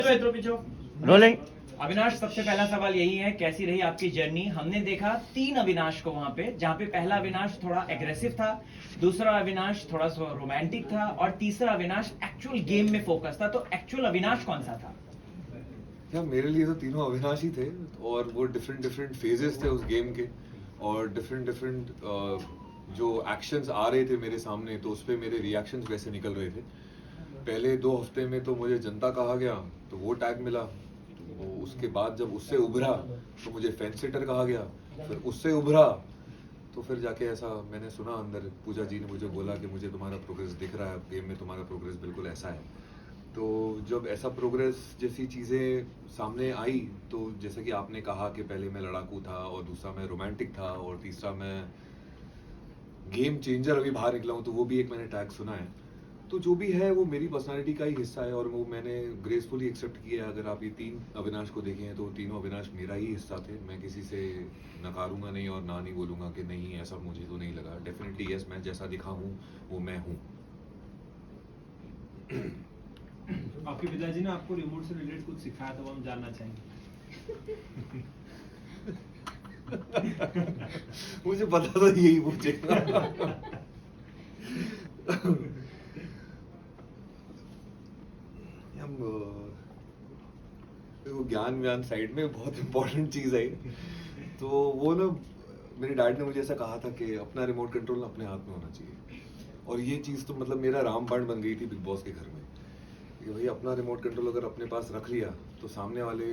Rolling. Avinash, सबसे पहला सवाल यही है, कैसी रही आपकी जर्नी? हमने देखा 3 अविनाश को वहां पे, जहां पे पहला अविनाश थोड़ा एग्रेसिव था, दूसरा अविनाश थोड़ा सा रोमांटिक था और तीसरा अविनाश एक्चुअल गेम में फोकस था। तो एक्चुअल अविनाश कौन सा था? यार मेरे लिए तो तीनों अविनाश ही थे और वो डिफरेंट डिफरेंट फेजेस थे उस गेम के और डिफरेंट डिफरेंट जो एक्शंस आ रहे थे मेरे सामने तो उस पर मेरे रिएक्शंस वैसे निकल रहे थे। पहले 2 हफ्ते में तो मुझे जनता कहा गया तो वो टैग मिला, तो उसके बाद जब उससे उभरा तो मुझे फेंस सिटर कहा गया, फिर उससे उभरा तो फिर जाके ऐसा मैंने सुना अंदर पूजा जी ने मुझे बोला कि मुझे तुम्हारा प्रोग्रेस दिख रहा है, गेम में तुम्हारा प्रोग्रेस बिल्कुल ऐसा है। तो जब ऐसा प्रोग्रेस जैसी चीज़ें सामने आई तो जैसे कि आपने कहा कि पहले मैं लड़ाकू था और दूसरा मैं रोमांटिक था और तीसरा मैं गेम चेंजर अभी बाहर निकला हूँ, तो वो भी एक मैंने टैग सुना है। तो जो भी है वो मेरी पर्सनालिटी का ही हिस्सा है और वो मैंने ग्रेसफुली एक्सेप्ट किया है। अगर आप ये 3 अविनाश को देखें हैं तो तीनों अविनाश मेरा ही हिस्सा थे। मैं किसी से नकारूंगा नहीं और ना नहीं बोलूँगा कि नहीं ऐसा मुझे तो नहीं लगा। डेफिनेटली यस, मैं जैसा दिखा हूँ वो मैं हूँ। आपके पिताजी ने आपको रिमोट से रिलेटेड कुछ सिखाया था, वो हम जानना चाहेंगे। मुझे पता था यही पूछेगा। वो ज्ञान व्यान साइड में बहुत इंपॉर्टेंट चीज है। तो वो ना मेरे डैड ने मुझे ऐसा कहा था कि अपना रिमोट कंट्रोल अपने हाथ में होना चाहिए और ये चीज़ तो मतलब मेरा रामबाण बन गई थी बिग बॉस के घर में कि भाई अपना रिमोट कंट्रोल अगर अपने पास रख लिया तो सामने वाले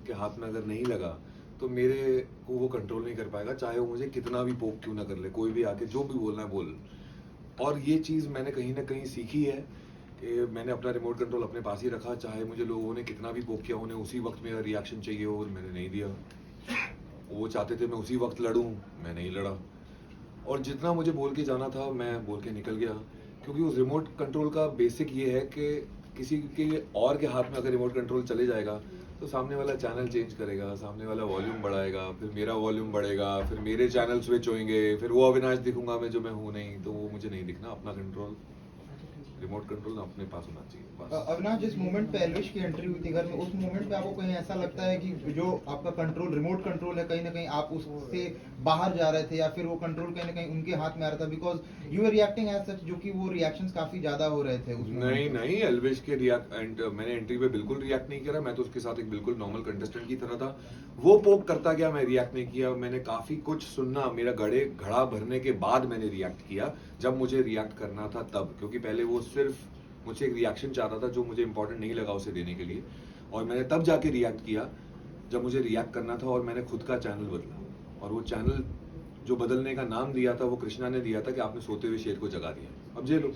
के हाथ में अगर नहीं लगा तो मेरे को वो कंट्रोल नहीं कर पाएगा, चाहे वो मुझे कितना भी पोक क्यों ना कर ले, कोई भी आके जो भी बोलना है बोल। और ये चीज़ मैंने कहीं ना कहीं सीखी है कि मैंने अपना रिमोट कंट्रोल अपने पास ही रखा, चाहे मुझे लोगों ने कितना भी पोक किया, उन्हें उसी वक्त मेरा रिएक्शन चाहिए और मैंने नहीं दिया। वो चाहते थे मैं उसी वक्त लड़ूं, मैं नहीं लड़ा। और जितना मुझे बोल के जाना था मैं बोल के निकल गया, क्योंकि उस रिमोट कंट्रोल का बेसिक ये है कि किसी के और के हाथ में अगर रिमोट कंट्रोल चले जाएगा तो सामने वाला चैनल चेंज करेगा, सामने वाला वॉल्यूम बढ़ाएगा, फिर मेरा वॉल्यूम बढ़ेगा, फिर मेरे चैनल स्विच होंगे, फिर वो अविनाश दिखूंगा मैं जो मैं हूँ नहीं, तो वो मुझे नहीं दिखना। अपना कंट्रोल रिमोट कंट्रोल अपने पास होना चाहिए बस। अविनाश, जिस मोमेंट पे एल्विश की एंट्री हुई थी घर में, उस मोमेंट पे आपको कहीं ऐसा लगता है कि जो आपका कंट्रोल रिमोट कंट्रोल है कहीं ना कहीं आप उससे बाहर जा रहे थे या फिर वो कंट्रोल कहीं ना कहीं उनके हाथ में आ रहा था? Because you are reacting as such, जो कि वो रिएक्शंस काफी ज्यादा हो रहे थे उस नहीं नहीं, एल्विश के मैंने एंट्री पे बिल्कुल रिएक्ट नहीं करा। मैं तो उसके साथ एक बिल्कुल नॉर्मल कंटेस्टेंट की तरह था। वो पोक करता गया, मैं रिएक्ट नहीं किया। मैंने काफी कुछ सुनना, मेरा घड़ा भरने के बाद मैंने रिएक्ट किया, जब मुझे रिएक्ट करना था तब, क्योंकि पहले वो सिर्फ मुझे एक रिएक्शन चाहता था जो मुझे इंपॉर्टेंट नहीं लगा उसे देने के लिए, और मैंने तब जाके रिएक्ट किया जब मुझे रिएक्ट करना था। और मैंने खुद का चैनल बदला, और वो चैनल जो बदलने का नाम दिया था वो कृष्णा ने दिया था कि आपने सोते हुए शेर को जगा दिया। अब जेलो।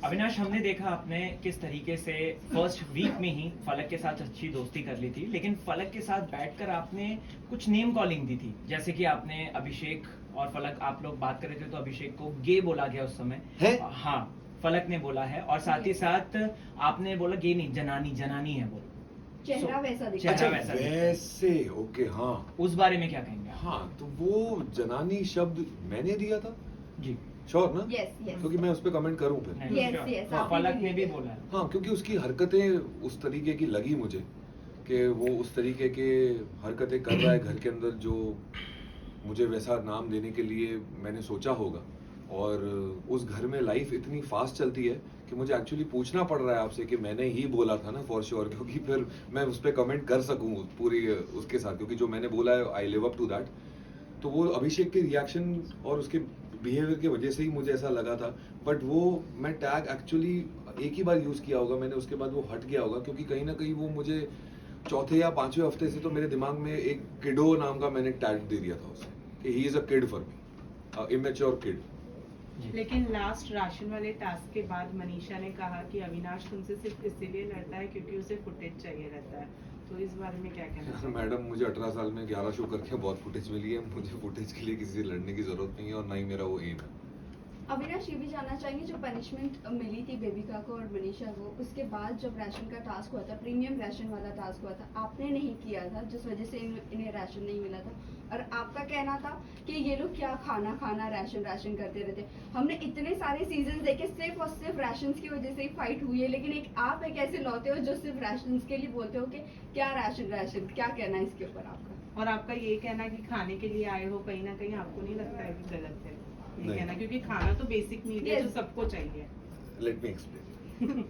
अविनाश, हमने देखा आपने किस तरीके से फर्स्ट वीक में ही फलक के साथ अच्छी दोस्ती कर ली थी, लेकिन फलक के साथ बैठकर आपने कुछ नेम कॉलिंग दी थी, जैसे कि आपने अभिषेक और फलक, आप लोग बात कर रहे थे तो अभिषेक को गे बोला गया उस समय है? हाँ, फलक ने बोला है, और साथ ही साथ आपने बोला गे नहीं, जनानी जनानी है वो, चेहरा वैसा दिखता चेहरा है। वैसा दिखता है। वैसे ओके, हाँ, उस बारे में क्या कहेंगे आप? हाँ, तो वो जनानी शब्द मैंने दिया था जी, श्योर ना? यस यस क्योंकि मैं उस पर कमेंट करूं फिर। नहीं, Yes, sure। yes, हाँ, आपने फलक भी ने भी दिया। बोला है। हाँ, क्योंकि उसकी हरकतें उस तरीके की लगी मुझे कि वो उस तरीके के हरकतें कर रहा है घर के अंदर जो मुझे वैसा नाम देने के लिए मैंने सोचा होगा। और उस घर में लाइफ इतनी फास्ट चलती है कि मुझे एक्चुअली पूछना पड़ रहा है आपसे कि मैंने ही बोला था ना, फॉर श्योर, क्योंकि फिर मैं उस पर कमेंट कर सकूं पूरी उसके साथ, क्योंकि जो मैंने बोला है I live up to that. तो वो अभिषेक के रिएक्शन और उसके बिहेवियर की वजह से ही मुझे ऐसा लगा था, बट वो मैं टैग एक्चुअली एक ही बार यूज़ किया होगा मैंने, उसके बाद वो हट गया होगा, क्योंकि कहीं ना कहीं वो मुझे चौथे या 5वें हफ्ते से तो मेरे दिमाग में एक किडो नाम का मैंने टैग दे दिया था उसे कि he is a kid for me, immature kid. लेकिन लास्ट राशन वाले टास्क के बाद मनीषा ने कहा कि अविनाश तुमसे सिर्फ इसीलिए लड़ता है क्योंकि उसे फुटेज चाहिए रहता है, तो इस बारे में क्या कहना है? मैडम, मुझे 18 साल में 11 शो करके बहुत फुटेज मिली है, मुझे फुटेज के लिए किसी से लड़ने की जरूरत नहीं है और ना ही मेरा वो एम है। अविनाश ये भी जानना चाहेंगे जो पनिशमेंट मिली थी बेबिका को और मनीषा को, उसके बाद जब राशन का टास्क हुआ था, प्रीमियम राशन वाला टास्क हुआ था, आपने नहीं किया था जिस वजह से इन्हें राशन नहीं मिला था, और आपका कहना था कि ये लोग क्या खाना खाना राशन राशन करते रहते। हमने इतने सारे सीजन देखे सिर्फ और सिर्फ राशन की वजह से ही फाइट हुई है, लेकिन आप एक ऐसे लौटे हो जो सिर्फ राशन के लिए बोलते हो कि क्या राशन राशन, क्या कहना है इसके ऊपर आपका? और आपका ये कहना कि खाने के लिए आए हो, कहीं ना कहीं आपको नहीं लगता है कि गलत है ये नहीं। कहना, क्योंकि खाना तो बेसिक नीड है जो सबको चाहिए। Let me explain.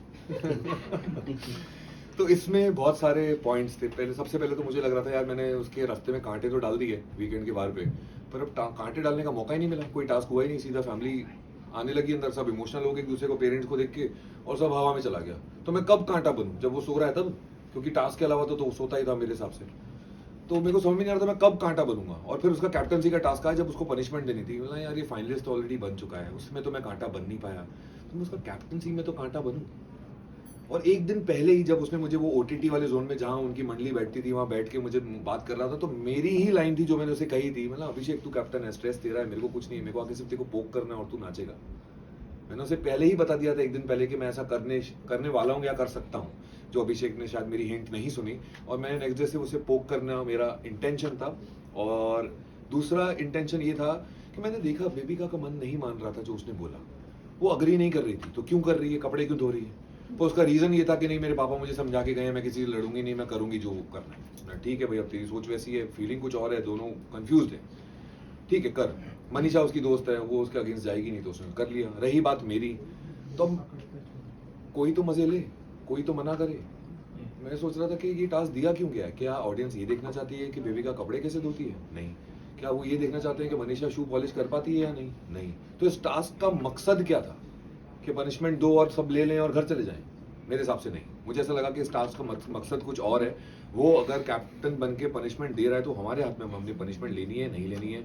तो इसमें बहुत सारे पॉइंट्स थे। पहले सबसे पहले तो मुझे लग रहा था यार मैंने उसके रास्ते में कांटे तो डाल दिए वीकेंड के बार पे, पर अब कांटे डालने का मौका ही नहीं मिला, कोई टास्क हुआ ही नहीं। सीधा फैमिली आने लगी अंदर, सब इमोशनल हो गए एक दूसरे को, पेरेंट्स को देख के, और सब हवा में चला गया। तो मैं कब कांटा बनूं, जब वो सो रहा है तब, क्योंकि टास्क के अलावा तो वो सोता ही था मेरे हिसाब से। तो मेरे को समझ में नहीं आ रहा था मैं कब कांटा बनूंगा। और फिर उसका कैप्टनसी का टास्क आया जब उसको पनिशमेंट देनी थी। बोला यार ये फाइनलिस्ट ऑलरेडी बन चुका है, उसमें तो मैं कांटा बन नहीं पाया, तो मैं उसका कैप्टनसी में तो कांटा बनूं। और एक दिन पहले ही जब उसने मुझे वो ओटीटी वाले जोन में जहां उनकी मंडली बैठती थी वहां बैठ के मुझे बात कर रहा था, तो मेरी ही लाइन थी जो मैंने उसे कही थी, मतलब अभिषेक तू कैप्टन है, स्ट्रेस तेरा है, मेरे को कुछ नहीं है, मेरे को आगे सिर्फ तेरे को पोक करना है और तू नाचेगा। मैंने उसे पहले ही बता दिया था एक दिन पहले कि मैं ऐसा करने वाला हूँ या कर सकता हूँ, जो अभिषेक ने शायद मेरी हिंट नहीं सुनी, और मैंने नेक्स्ट डे से उसे पोक करना मेरा इंटेंशन था। और दूसरा इंटेंशन ये था कि मैंने देखा बेबिका का मन नहीं मान रहा था जो उसने बोला, वो अग्री नहीं कर रही थी, तो क्यों कर रही है, कपड़े क्यों धो रही है। तो उसका रीजन ये था कि नहीं मेरे पापा मुझे समझा के गए, मैं किसी से लड़ूंगी नहीं, मैं करूंगी जो करना है। ठीक है भाई, अब तेरी सोच वैसी है, फीलिंग कुछ और है, दोनों कंफ्यूज है, ठीक है कर। मनीषा उसकी दोस्त है, वो उसके अगेंस्ट जाएगी नहीं, तो उसने कर लिया। रही बात मेरी, तो कोई तो मजे ले, कोई तो मना करे। मैं सोच रहा था कि ये टास्क दिया क्यों गया है, क्या ऑडियंस ये देखना चाहती है कि बेबिका कपड़े कैसे धोती है? नहीं। क्या वो ये देखना चाहते हैं कि मनीषा शू पॉलिश कर पाती है या नहीं? नहीं। तो इस टास्क का मकसद क्या था कि पनिशमेंट दो और सब ले लें और घर चले जाएं? मेरे हिसाब से नहीं। मुझे ऐसा लगा कि इस टास्क का मकसद कुछ और है। वो अगर कैप्टन बन के पनिशमेंट दे रहा है तो हमारे हाथ में, हम अपनी पनिशमेंट लेनी है नहीं लेनी है,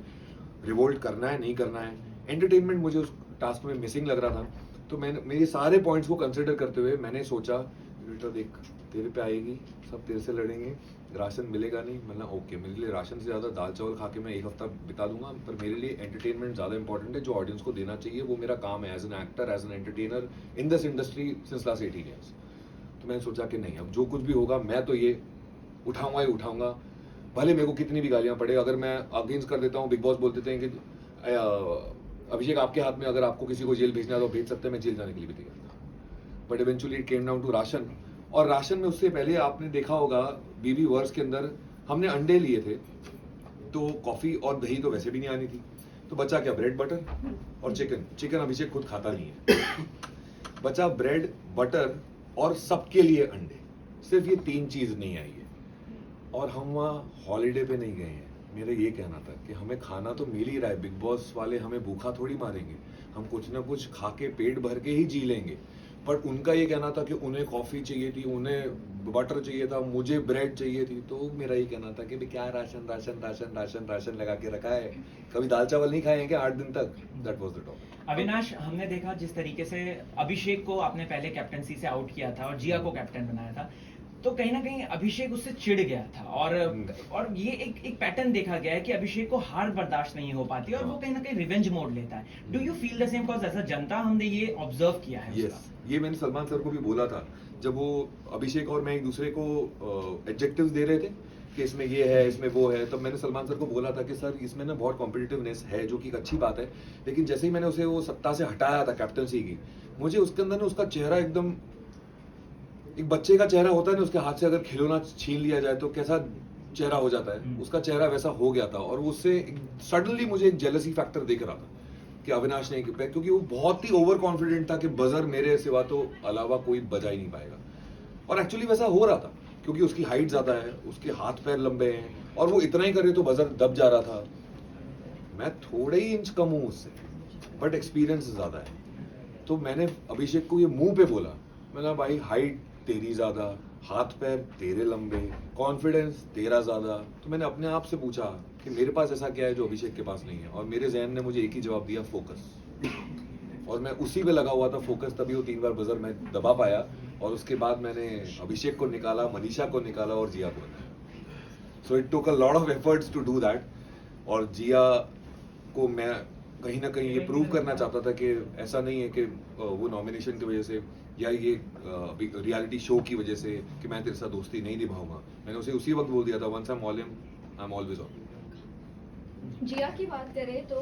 रिवोल्ट करना है नहीं करना है। एंटरटेनमेंट मुझे उस टास्क में मिसिंग लग रहा था। तो मैंने मेरे सारे पॉइंट्स को कंसिडर करते हुए मैंने सोचा बेटा देख तेरे पे आएगी, सब तेरे से लड़ेंगे, राशन मिलेगा नहीं, मतलब ओके मेरे लिए राशन से ज़्यादा दाल चावल खा के मैं एक हफ्ता बिता दूंगा, पर मेरे लिए एंटरटेनमेंट ज़्यादा इंपॉर्टेंट है जो ऑडियंस को देना चाहिए, वो मेरा काम है as an actor, as an entertainer in this industry since last 18 years. तो मैंने सोचा कि नहीं, अब जो कुछ भी होगा मैं तो ये उठाऊंगा ही उठाऊंगा, भले मेरे को कितनी भी गालियाँ पड़े। अगर मैं अगेंस्ट कर देता हूँ, बिग बॉस बोलते थे कि अभिषेक आपके हाथ में, अगर आपको किसी को जेल भेजना है तो भेज सकते हैं, मैं जेल जाने के लिए भी तैयार था। But eventually it came down to ration. और राशन में उससे पहले आपने देखा होगा बीबी वर्स के अंदर हमने अंडे लिए थे, तो कॉफी और दही तो वैसे भी नहीं आनी थी, तो बचा क्या, ब्रेड बटर और चिकन। चिकन अभिषेक खुद खाता नहीं है, बचा ब्रेड बटर और सबके लिए अंडे। सिर्फ ये 3 चीज नहीं आई है। और हम वहाँ हॉलीडे पे नहीं गए हैं। मेरा ये कहना था कि हमें खाना तो मिल ही रहा है, बिग बॉस वाले हमें भूखा थोड़ी मारेंगे, हम कुछ ना कुछ खा के पेट भर के ही जी लेंगे। बट उनका ये कहना था कि उन्हें कॉफी चाहिए थी, उन्हें बटर चाहिए था, मुझे ब्रेड चाहिए थी। तो मेरा ये कहना था कि भाई क्या ration ration ration ration ration लगा के रखा है, कभी दाल चावल नहीं खाए हैं क्या 8 दिन तक? That was the topic. Avinash, हमने देखा जिस तरीके से अभिषेक को आपने पहले कैप्टनसी से आउट किया था और जिया को कैप्टन बनाया था, तो कहीं ना कहीं अभिषेक उससे चिढ़ गया था। और ये एक पैटर्न देखा गया है कि अभिषेक को हार बर्दाश्त नहीं हो पाती और वो कहीं ना कहीं रिवेंज मोड लेता है। Do you feel the same? Because as a जनता हमने ये ऑब्जर्व किया है। यस, ये मैंने सलमान सर को भी बोला था जब वो अभिषेक और मैं एक दूसरे को एडजेक्टिव्स दे रहे थे कि इसमें ये है, इसमें वो है, तब मैंने सलमान सर को बोला था कि सर इसमें ना बहुत कॉम्पिटिटिवनेस है, जो कि एक अच्छी बात है, लेकिन जैसे ही मैंने उसे वो सत्ता से हटाया था कैप्टनसी की, मुझे उसके अंदर ना उसका चेहरा एकदम, एक बच्चे का चेहरा होता है ना, उसके हाथ से अगर खिलौना छीन लिया जाए तो कैसा चेहरा हो जाता है, उसका चेहरा वैसा हो गया था। और उससे सडनली मुझे एक जेलसी फैक्टर दिख रहा था कि अविनाश नहीं, क्योंकि वो बहुत ही ओवर कॉन्फिडेंट था कि बजर मेरे सिवा तो अलावा कोई बजा ही नहीं पाएगा। और एक्चुअली वैसा हो रहा था क्योंकि उसकी हाइट ज्यादा है, उसके हाथ पैर लंबे हैं, और वो इतना ही करे तो बजर दब जा रहा था। मैं थोड़े ही इंच कम हूं उससे, बट एक्सपीरियंस ज्यादा है। तो मैंने अभिषेक को ये मुंह पे बोला, मैंने भाई हाइट तेरी ज्यादा, हाथ पैर तेरे लंबे, कॉन्फिडेंस तेरा ज्यादा। तो मैंने अपने आप से पूछा कि मेरे पास ऐसा क्या है जो अभिषेक के पास नहीं है, और मेरे जहन ने मुझे एक ही जवाब दिया, फोकस। और मैं उसी पे लगा हुआ था, फोकस, तभी वो 3 बार बजर मैं दबा पाया। और उसके बाद मैंने अभिषेक को निकाला, मनीषा को निकाला और जिया को निकाला। So it took a lot of efforts to do that. और जिया को मैं कहीं ना कहीं ये प्रूव करना चाहता था कि ऐसा नहीं है कि वो नॉमिनेशन की वजह से या ये रियलिटी शो की वजह से कि मैं तेरे साथ दोस्ती नहीं निभाऊंगा। मैंने उसे उसी वक्त बोल दिया था, once I am all in, I am always on. Jiya की बात करें तो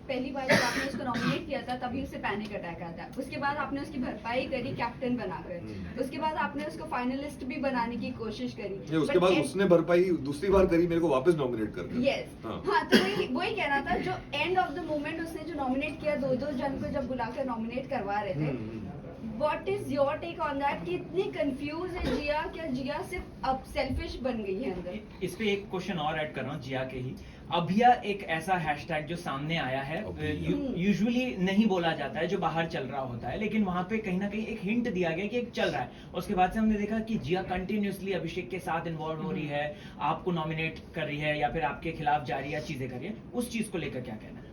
पहली बार जब आपने उसको नॉमिनेट किया था तभी उसे पैनिक अटैक आता है। उसके बाद आपने उसकी भरपाई करी कैप्टन बनाकर। उसके बाद आपने उसको फाइनलिस्ट भी बनाने की कोशिश करी। नहीं, उसके बाद उसने भरपाई दूसरी बार करी, मेरे को वापस नॉमिनेट कर दिया। यस हाँ। हाँ, तो वही कहना था, जो एंड ऑफ द मोमेंट उसने जो नॉमिनेट किया, दो जन को जब बुलाकर नॉमिनेट करवा रहे थे, what is your take on that कि इतनी कंफ्यूज है जिया? क्या जिया सिर्फ अब सेल्फिश बन गई है अंदर? इस पे एक क्वेश्चन और ऐड कर रहा हूँ जिया के ही। अभिया एक ऐसा हैशटैग जो सामने आया है, यूजुअली नहीं बोला जाता है, जो बाहर चल रहा होता है, लेकिन वहां पे कहीं ना कहीं एक हिंट दिया गया कि एक चल रहा है। उसके बाद से हमने देखा कि जिया कंटिन्यूअसली अभिषेक के साथ इन्वॉल्व हो रही है, आपको नॉमिनेट कर रही है या फिर आपके खिलाफ जा रही है, चीजें कर रही है। उस चीज को लेकर क्या कहना है?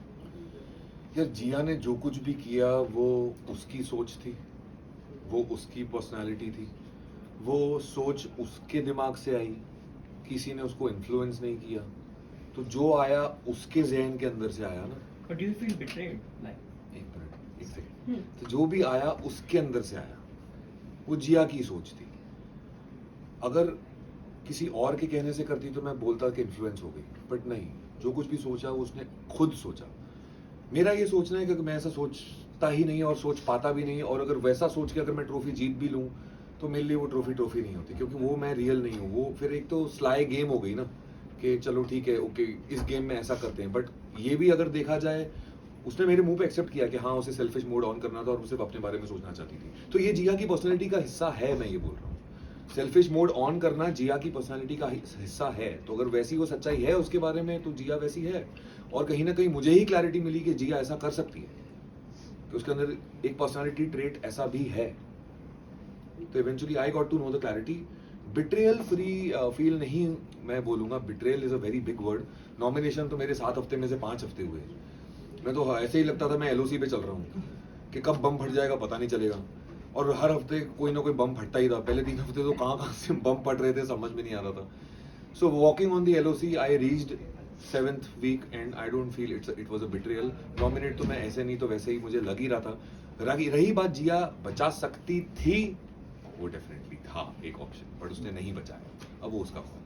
यार जिया ने जो कुछ भी किया वो उसकी सोच थी, वो उसकी पर्सनालिटी थी, वो सोच उसके दिमाग से आई, किसी ने उसको इन्फ्लुएंस नहीं किया। तो जो आया उसके जहन के अंदर से आया ना। But do you feel betrayed? Like एक मिनट, एक सेकंड। तो जो भी आया उसके अंदर से आया, वो जिया की सोच थी। अगर किसी और के कहने से करती तो मैं बोलता कि इन्फ्लुएंस हो गई, बट नहीं, जो कुछ भी सोचा वो उसने खुद सोचा। मेरा ये सोचना है कि मैं ऐसा सोचता ही नहीं और सोच पाता भी नहीं, और अगर वैसा सोच के अगर मैं ट्रॉफी जीत भी लूँ तो मेरे लिए वो ट्रॉफी नहीं होती, क्योंकि वो मैं रियल नहीं हूँ। वो फिर एक तो स्लाई गेम हो गई ना कि चलो ठीक है, ओके इस गेम में ऐसा करते हैं। बट ये भी अगर देखा जाए, उसने मेरे मुंह पे एक्सेप्ट किया कि हाँ उसे सेल्फिश मोड ऑन करना था और वो सिर्फ अपने बारे में सोचना चाहती थी। तो ये जिया की पर्सनैलिटी का हिस्सा है, मैं ये बोल रहा हूँ। सेल्फिश मोड ऑन करना जिया की पर्सनैलिटी का हिस्सा है। तो अगर वैसी वो सच्चाई है उसके बारे में, तो जिया वैसी है। और कहीं ना कहीं मुझे ही क्लैरिटी मिली कि जिया ऐसा कर सकती है, कि उसके अंदर एक पर्सनैलिटी ट्रेट ऐसा भी है। तो eventually I got to know the clarity. Betrayal free feel नहीं मैं बोलूंगा, betrayal is a very big word. Nomination तो मेरे 7 हफ्ते में से 5 हफ्ते हुए। मैं तो ऐसे ही लगता था मैं एलओसी पे चल रहा हूँ कि कब बम फट जाएगा पता नहीं चलेगा, और हर हफ्ते कोई ना कोई बम फटता ही था। पहले 3 हफ्ते तो कहाँ से बम फट रहे थे समझ में नहीं आ रहा था। So walking on the LOC I reached 7th week and I don't feel it was a betrayal. Nominate तो मैं ऐसे नहीं तो वैसे ही मुझे लग ही रहा था। रही बात जिया बचा सकती थी, वो डेफिनेटली था एक ऑप्शन, बट उसने नहीं बचाया। अब वो उसका कॉल है।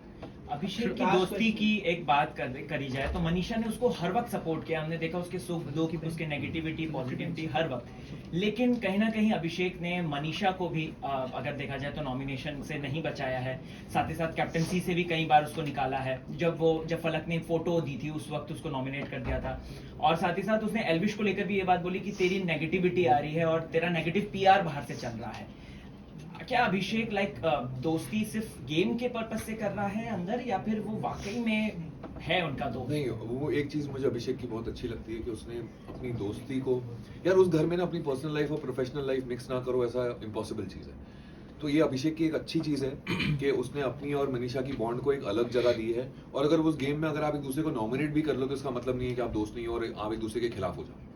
अभिषेक की दोस्ती की एक बात करी जाए तो मनीषा ने उसको हर वक्त सपोर्ट किया। हमने देखा उसके सुख दुख, उसके नेगेटिविटी पॉजिटिविटी हर वक्त। लेकिन कहीं ना कहीं अभिषेक ने मनीषा को भी अगर देखा जाए तो नॉमिनेशन से नहीं बचाया है। साथ ही साथ कैप्टनसी से भी कई बार उसको निकाला है। जब फलक ने फोटो दी थी उस वक्त उसको नॉमिनेट कर दिया था। और साथ ही साथ उसने एल्विश को लेकर भी ये बात बोली कि तेरी नेगेटिविटी आ रही है और तेरा नेगेटिव पीआर बाहर से चल रहा है। क्या अभिषेक दोस्ती सिर्फ गेम के पर्पस से कर रहा है अंदर, या फिर वो वाकई में है उनका दोस्त? नहीं, वो एक चीज मुझे अभिषेक की बहुत अच्छी लगती है कि उसने अपनी दोस्ती को, यार उस घर में ना अपनी पर्सनल लाइफ और प्रोफेशनल लाइफ मिक्स ना करो, ऐसा इम्पॉसिबल चीज है। तो ये अभिषेक की एक अच्छी चीज है कि उसने अपनी और मनीषा की बॉन्ड को एक अलग जगह दी है। और अगर उस गेम में अगर आप एक दूसरे को नॉमिनेट भी कर लो तो इसका मतलब नहीं है कि आप दोस्त नहीं हो और आप एक दूसरे के खिलाफ हो जाओ।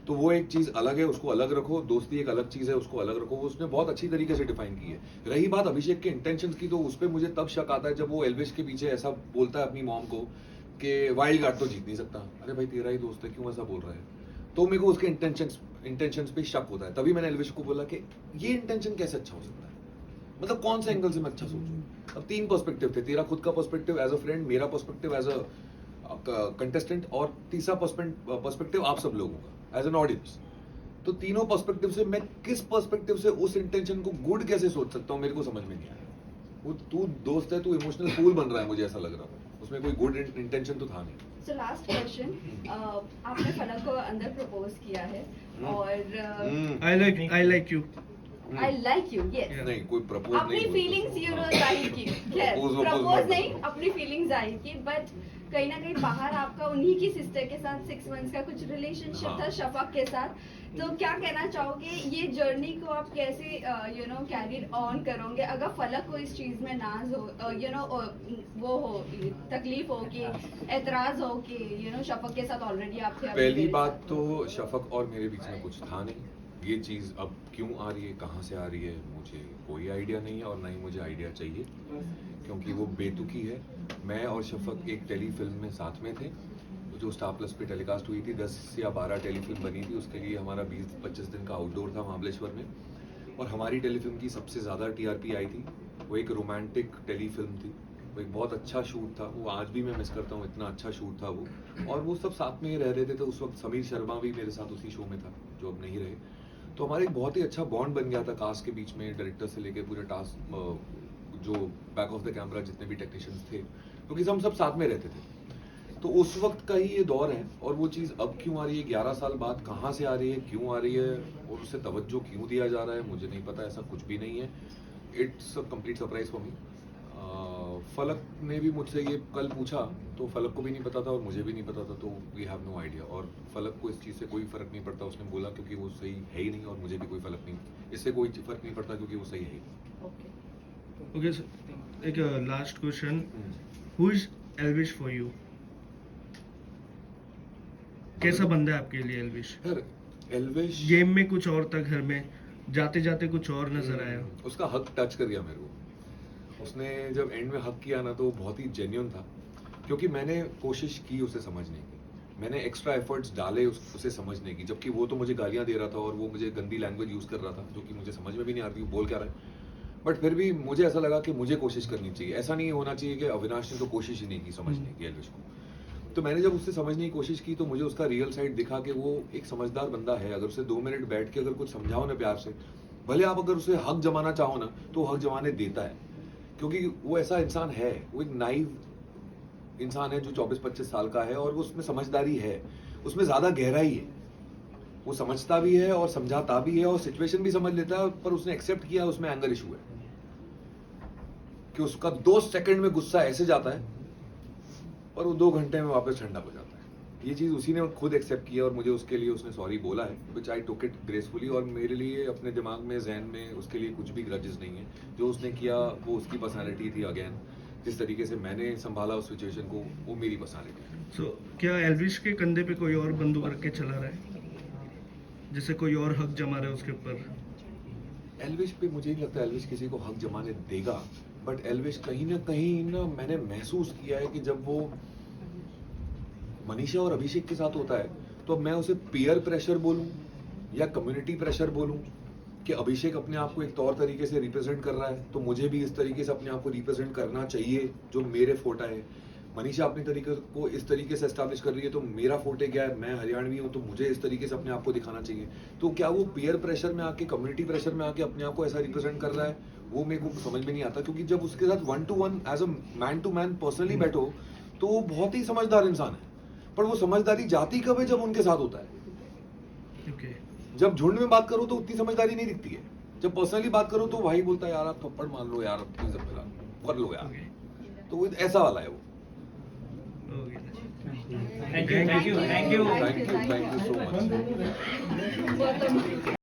तो वो एक चीज अलग है, उसको अलग रखो। दोस्ती एक अलग चीज है, उसको अलग रखो। वो उसने बहुत अच्छी तरीके से डिफाइन की है। रही बात अभिषेक के इंटेंशंस की, तो उस पर मुझे तब शक आता है जब वो एल्विश के पीछे ऐसा बोलता है अपनी मॉम को कि वाइल्ड कार्ड तो जीत नहीं सकता। अरे भाई तेरा ही दोस्त है, क्यों ऐसा बोल रहा है? तो मेरे को उसके इंटेंशंस पे शक होता है। तभी मैंने एल्विश को बोला कि ये इंटेंशन कैसे अच्छा हो सकता है, मतलब कौन सा एंगल से मैं अच्छा सोचूं। अब 3 पर्सपेक्टिव थे, तेरा खुद का पर्सपेक्टिव एज अ फ्रेंड, मेरा पर्सपेक्टिव एज अ कंटेस्टेंट, और तीसरा पर्सपेक्टिव आप सब लोगों का एज एन ऑडियंस। तो तीनों पर्सपेक्टिव से मैं किस पर्सपेक्टिव से उस इंटेंशन को गुड कैसे सोच सकता हूँ, मेरे को समझ में नहीं आया। वो तू दोस्त है, तू इमोशनल फूल बन रहा है, मुझे ऐसा लग रहा था। उसमें कोई गुड इंटेंशन तो था नहीं। So last question, आपने फलक को अंदर प्रपोज किया है और I like you. I like you, yes. नहीं, कोई प्रपोज नहीं अपनी बोलता। फीलिंग्स जाहिर की, खैर Propose प्रपोज नहीं, अपनी फीलिंग्स जाहिर की। बट कहीं ना कहीं बाहर आपका उन्हीं की सिस्टर के साथ 6 मंथ्स का कुछ रिलेशनशिप हाँ। था शफक के साथ। तो क्या कहना चाहोगे, ये जर्नी को आप कैसे कैरी ऑन करोगे अगर फलक को इस चीज में नाज हो, वो हो, तकलीफ हो कि एतराज हो कि शफक के साथ ऑलरेडी आप थे? अभी पहली मेरे बात तो शफक और मेरे बीच में कुछ था नहीं। ये चीज़ अब क्यों आ रही है, कहाँ से आ रही है, मुझे कोई आइडिया नहीं है और ना ही मुझे आइडिया चाहिए, क्योंकि वो बेतुकी है। मैं और शफक एक टेली फिल्म में साथ में थे, जो स्टार प्लस पे टेलीकास्ट हुई थी, 10 या 12 टेलीफिल्म बनी थी, उसके लिए हमारा 20-25 दिन का आउटडोर था महाबलेश्वर में। और हमारी टेलीफिल्म की सबसे ज़्यादा टीआरपी आई थी। वो एक रोमांटिक टेलीफिल्म थी, वो एक बहुत अच्छा शूट था, वो आज भी मैं मिस करता हूँ, इतना अच्छा शूट था वो। और वो सब साथ में ही रह रहे थे, तो उस वक्त समीर शर्मा भी मेरे साथ उसी शो में था, जो अब नहीं रहे। तो हमारा एक बहुत ही अच्छा बॉन्ड बन गया था कास्ट के बीच में, डायरेक्टर से लेके पूरे टास्क, जो बैक ऑफ द कैमरा जितने भी टेक्नीशियंस थे, क्योंकि हम सब साथ में रहते थे। तो उस वक्त का ही ये दौर है, और वो चीज़ अब क्यों आ रही है 11 साल बाद, कहाँ से आ रही है, क्यों आ रही है, और उसे तवज्जो क्यों दिया जा रहा है, मुझे नहीं पता। ऐसा कुछ भी नहीं है। It's a complete surprise for me. फलक ने भी मुझसे ये कल पूछा, तो फलक को भी नहीं पता था और मुझे भी नहीं पता था, तो वी हैव नो आइडिया। और फलक को इस चीज़ से कोई फ़र्क नहीं पड़ता, उसने बोला, क्योंकि वो सही है ही नहीं, और मुझे भी कोई फ़र्क नहीं, इससे कोई फ़र्क नहीं पड़ता, क्योंकि वो सही है ही नहीं। ओके सर, एक last question, who is Elvish for you? कैसा बंदा है आपके लिए एल्विश? यार एल्विश गेम में कुछ और था, घर में जाते जाते कुछ और नजर आया। उसका हक टच कर गया मेरे को। उसने जब एंड में हक किया ना, तो वो बहुत ही जेन्युइन था, क्योंकि मैंने कोशिश की उसे समझने की, मैंने एक्स्ट्रा एफर्ट्स डाले उसे समझने की, जबकि वो तो मुझे गालियां दे रहा था और वो मुझे गंदी लैंग्वेज यूज़ कर रहा था, जो कि मुझे समझ में भी नहीं आती वो बोल क्या रहा है। बट फिर भी मुझे ऐसा लगा कि मुझे कोशिश करनी चाहिए। ऐसा नहीं होना चाहिए कि अविनाश ने तो कोशिश ही नहीं की समझने की एल्विश को। तो मैंने जब उससे समझने की कोशिश की, तो मुझे उसका रियल साइड दिखा कि वो एक समझदार बंदा है। अगर उसे 2 मिनट बैठ के अगर कुछ समझाओ ना प्यार से, भले आप अगर उसे हक जमाना चाहो ना, तो हक जमाने देता है, क्योंकि वो ऐसा इंसान है। वो एक नाइव इंसान है जो 24-25 साल का है, और वो उसमें समझदारी है, उसमें ज़्यादा गहराई है। वो समझता भी है और समझाता भी है और सिचुएशन भी समझ लेता है, पर उसने एक्सेप्ट किया उसमें एंगर इशू है, कि उसका 2 सेकंड में गुस्सा ऐसे जाता है और वो 2 घंटे में वापस ठंडा हो जाता है। ये चीज़ उसी ने खुद एक्सेप्ट किया, और मुझे उसके लिए उसने सॉरी बोला है, विच आई टुक इट ग्रेसफुली। और मेरे लिए अपने दिमाग में, जहन में उसके लिए कुछ भी ग्रजेस नहीं है। जो उसने किया वो उसकी पर्सनैलिटी थी। अगेन, जिस तरीके से मैंने संभाला उस सिचुएशन को, वो मेरी पर्सनैलिटी है। सो क्या एल्विश के कंधे पे कोई और बंदूक रख के चला रहा है, जैसे कोई और हक जमा रहा है उसके ऊपर? एल्विश पे मुझे नहीं लगता एल्विश किसी को हक जमाने देगा, बट एल्विश कहीं ना मैंने महसूस किया है कि जब वो मनीषा और अभिषेक के साथ होता है, तो मैं उसे पीयर प्रेशर बोलूं या कम्युनिटी प्रेशर बोलूं, कि अभिषेक अपने आप को एक तौर तरीके से रिप्रेजेंट कर रहा है, तो मुझे भी इस तरीके से अपने आप को रिप्रेजेंट करना चाहिए जो मेरे फोटा है। मनीषा अपने तरीके को इस तरीके से एस्टैब्लिश कर रही है, तो मेरा फोटे क्या है, मैं हरियाणवी हूँ, तो मुझे इस तरीके से अपने आप को दिखाना चाहिए। तो क्या वो पीयर प्रेशर में आके, कम्युनिटी प्रेशर में आके अपने आप को ऐसा रिप्रेजेंट कर रहा है, वो मेरे को समझ में नहीं आता। क्योंकि जब उसके साथ 1-to-1 as a man to man personally बैठो, तो वो बहुत ही समझदार इंसान है, पर वो समझदारी जाती कब है, जब उनके साथ होता है। ओके, जब झुंड में बात करो तो उतनी समझदारी नहीं दिखती है, जब पर्सनली बात करो तो भाई बोलता है यार आप थप्पड़ मार लो यार, प्लीज कर लो यार। तो वो ऐसा वाला है वो। Thank you so much. बहुत